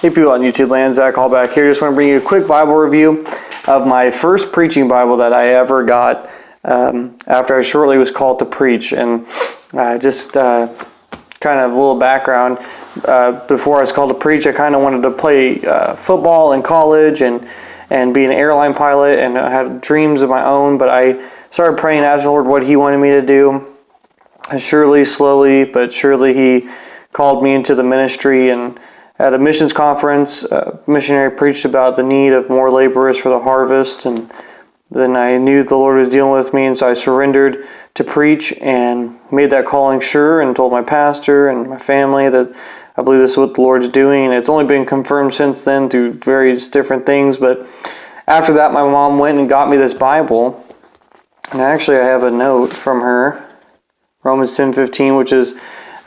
Hey people on YouTube land, Zach Hallback here. Just want to bring you a quick Bible review of my first preaching Bible that I ever got after I shortly was called to preach. And just kind of a little background. Before I was called to preach, I kind of wanted to play football in college and be an airline pilot, and I had dreams of my own, but I started praying, asking the Lord what He wanted me to do. And surely, slowly, but surely He called me into the ministry. And at a missions conference, a missionary preached about the need of more laborers for the harvest, and then I knew the Lord was dealing with me, and so I surrendered to preach and made that calling sure, and told my pastor and my family that I believe this is what the Lord's doing. And it's only been confirmed since then through various different things. But after that, my mom went and got me this Bible, and actually I have a note from her, Romans 10:15, which is,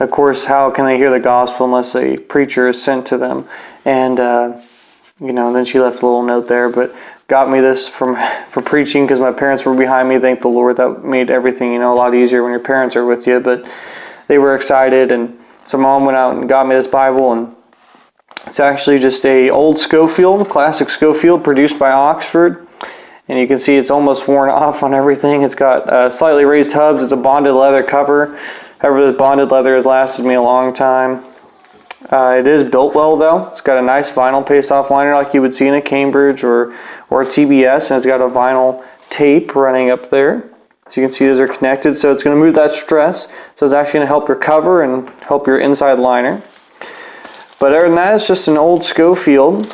of course, how can they hear the gospel unless a preacher is sent to them? And, then she left a little note there, but got me this for preaching because my parents were behind me. Thank the Lord. That made everything, a lot easier when your parents are with you. But they were excited, and so Mom went out and got me this Bible, and it's actually just a old Scofield, classic Scofield, produced by Oxford. And you can see it's almost worn off on everything. It's got slightly raised hubs. It's a bonded leather cover. However, this bonded leather has lasted me a long time. It is built well, though. It's got a nice vinyl paste-off liner like you would see in a Cambridge or a TBS, and it's got a vinyl tape running up there. So you can see those are connected, so it's going to move that stress. So it's actually going to help your cover and help your inside liner. But other than that, it's just an old Scofield.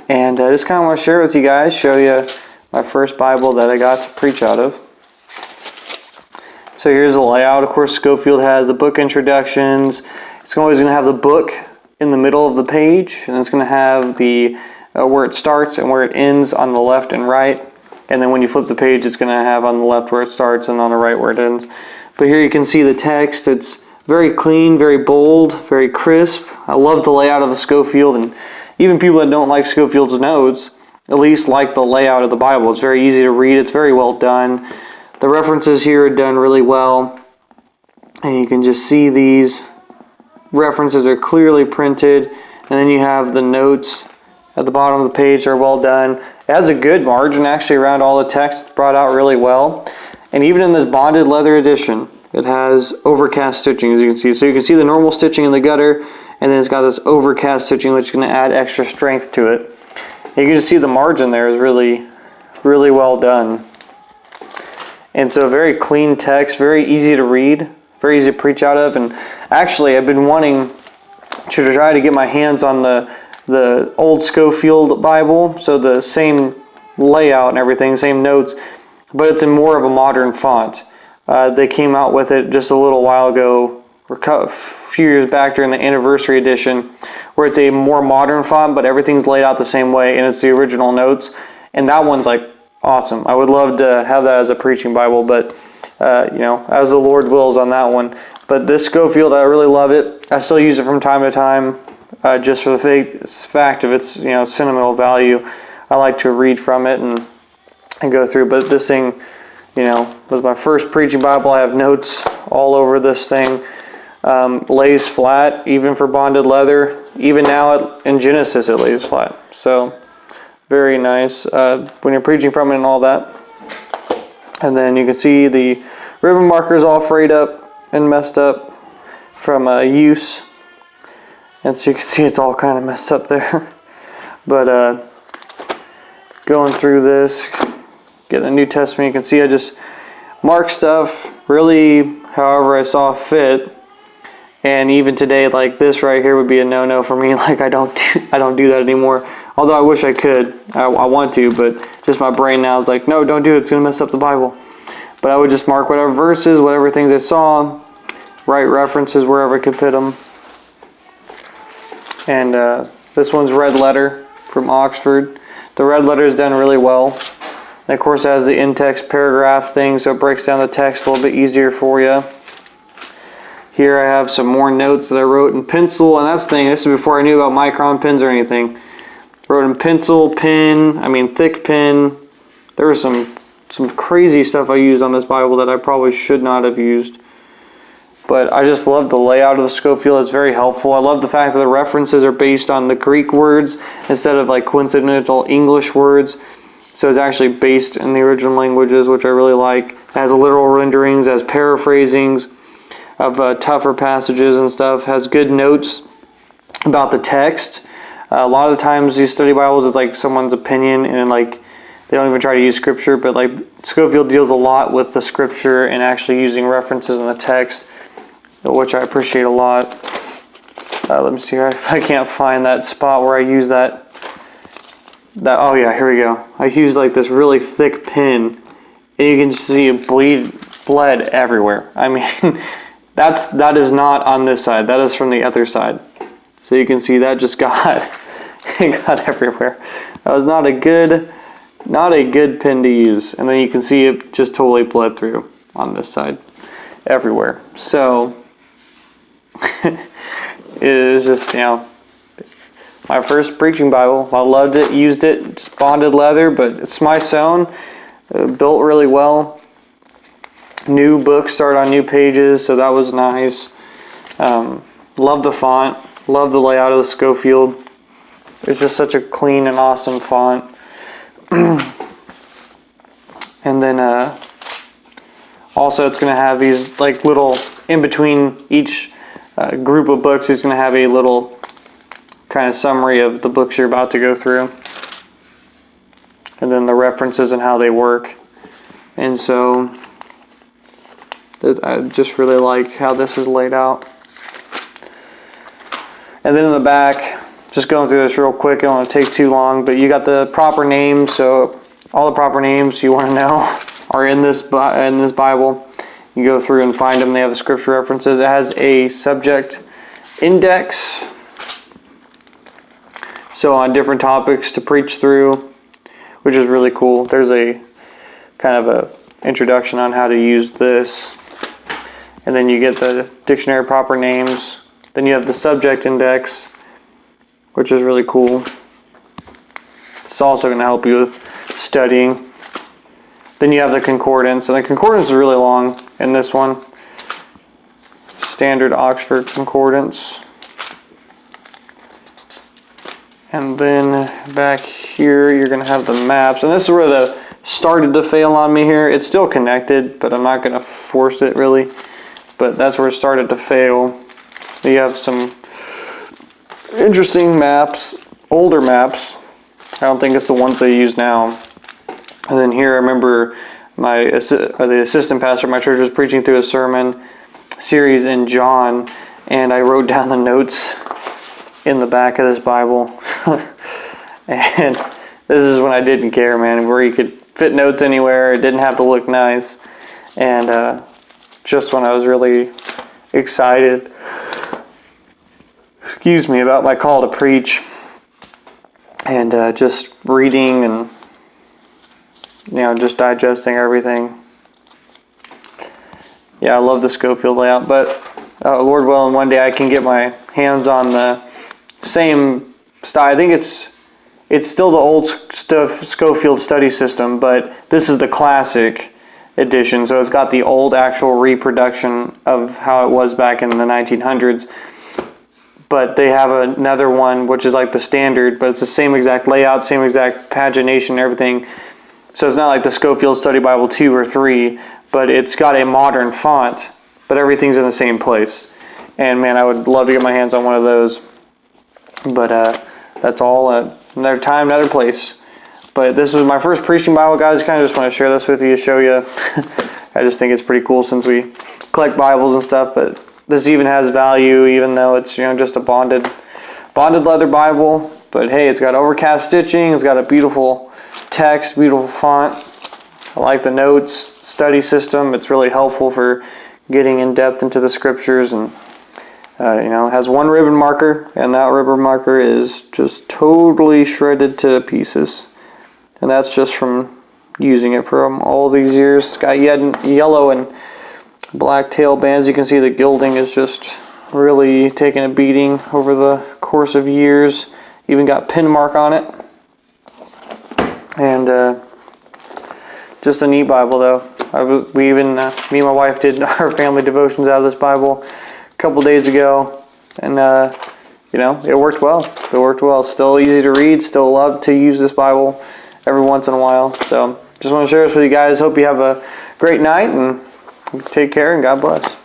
And I just kind of want to share it with you guys, show you my first Bible that I got to preach out of. So here's the layout. Of course, Scofield has the book introductions. It's always going to have the book in the middle of the page, and it's going to have the where it starts and where it ends on the left and right. And then when you flip the page, it's going to have on the left where it starts and on the right where it ends. But here you can see the text. It's very clean, very bold, very crisp. I love the layout of the Scofield, and even people that don't like Scofield's notes at least like the layout of the Bible. It's very easy to read. It's very well done. The references here are done really well. And you can just see these references are clearly printed. And then you have the notes at the bottom of the page are well done. It has a good margin actually around all the text, brought out really well. And even in this bonded leather edition, it has overcast stitching, as you can see. So you can see the normal stitching in the gutter, and then it's got this overcast stitching, which is going to add extra strength to it. You can just see the margin there is really, really well done. And so very clean text, very easy to read, very easy to preach out of. And actually, I've been wanting to try to get my hands on the old Scofield Bible, so the same layout and everything, same notes, but it's in more of a modern font. They came out with it just a little while ago, a few years back during the anniversary edition, where it's a more modern font, but everything's laid out the same way, and it's the original notes. And that one's like awesome. I would love to have that as a preaching Bible, but as the Lord wills on that one. But this Scofield, I really love it. I still use it from time to time, just for the fact of its sentimental value. I like to read from it and go through. But this thing, was my first preaching Bible. I have notes all over this thing. Lays flat, even for bonded leather. Even now in Genesis, it lays flat. So very nice when you're preaching from it and all that. And then you can see the ribbon markers all frayed up and messed up from use. And so you can see it's all kind of messed up there. But going through this, getting the New Testament, you can see I just mark stuff really however I saw fit. And even today, like this right here would be a no-no for me. Like I don't do that anymore. Although I wish I could. I want to, but just my brain now is like, no, don't do it. It's going to mess up the Bible. But I would just mark whatever verses, whatever things I saw, write references wherever I could put them. And this one's red letter from Oxford. The red letter is done really well. And of course it has the in-text paragraph thing, so it breaks down the text a little bit easier for you. Here I have some more notes that I wrote in pencil, and that's the thing, this is before I knew about micron pens or anything. Wrote in pencil, thick pen. There was some crazy stuff I used on this Bible that I probably should not have used. But I just love the layout of the Scofield. It's very helpful. I love the fact that the references are based on the Greek words instead of like coincidental English words. So it's actually based in the original languages, which I really like. It has literal renderings, has paraphrasings of tougher passages and stuff. Has good notes about the text. A lot of the times these study Bibles is like someone's opinion, and like they don't even try to use scripture, but like Scofield deals a lot with the scripture and actually using references in the text, which I appreciate a lot. Let me see if I can't find that spot where I use that. Oh yeah, here we go. I use like this really thick pen, and you can see it bled everywhere. I mean, that is not on this side. That is from the other side. So you can see that just got it got everywhere. That was not a good pen to use. And then you can see it just totally bled through on this side everywhere. So it is just, my first preaching Bible. I loved it, used it, just bonded leather, but it's my sewn, built really well. New book started on new pages, so that was nice. Love the font, love the layout of the Scofield. It's just such a clean and awesome font. And then also it's going to have these like little, in between each group of books, it's going to have a little kind of summary of the books you're about to go through. And then the references and how they work. And so I just really like how this is laid out. And then in the back, just going through this real quick, I don't want to take too long, but you got the proper names. So all the proper names you want to know are in this Bible. You go through and find them. They have the scripture references. It has a subject index, so on different topics to preach through, which is really cool. There's a kind of a introduction on how to use this. And then you get the dictionary proper names. Then you have the subject index, which is really cool. It's also going to help you with studying. Then you have the concordance, and the concordance is really long in this one. Standard Oxford Concordance. And then back here you're going to have the maps, and this is where the started to fail on me here. It's still connected, but I'm not going to force it really. But that's where it started to fail. You have some interesting maps, older maps. I don't think it's the ones they use now. And then here I remember the assistant pastor at my church was preaching through a sermon series in John, and I wrote down the notes in the back of this Bible. And this is when I didn't care, man, where you could fit notes anywhere. It didn't have to look nice. And just when I was really excited, about my call to preach, and just reading and just digesting everything. Yeah, I love the Scofield layout, but Lord willing, one day I can get my hands on the same style. I think it's still the old Scofield study system, but this is the classic edition, so it's got the old actual reproduction of how it was back in the 1900s. But they have another one which is like the standard, but it's the same exact layout, same exact pagination, everything. So it's not like the Scofield Study Bible 2 or 3, but it's got a modern font, but everything's in the same place. And man, I would love to get my hands on one of those. But that's all another time, another place. But this was my first preaching Bible, guys. Kind of just want to share this with you, show you. I just think it's pretty cool since we collect Bibles and stuff, but this even has value, even though it's just a bonded leather Bible. But hey, it's got overcast stitching. It's got a beautiful text, beautiful font. I like the notes, study system. It's really helpful for getting in depth into the scriptures, and it has one ribbon marker, and that ribbon marker is just totally shredded to pieces, and that's just from using it for all these years. It's got yellow and black tail bands. You can see the gilding is just really taking a beating over the course of years. Even got pin mark on it. And just a neat Bible though. me and my wife did our family devotions out of this Bible a couple days ago, and it worked well. It worked well. Still easy to read. Still love to use this Bible every once in a while. So just want to share this with you guys. Hope you have a great night, and take care, and God bless.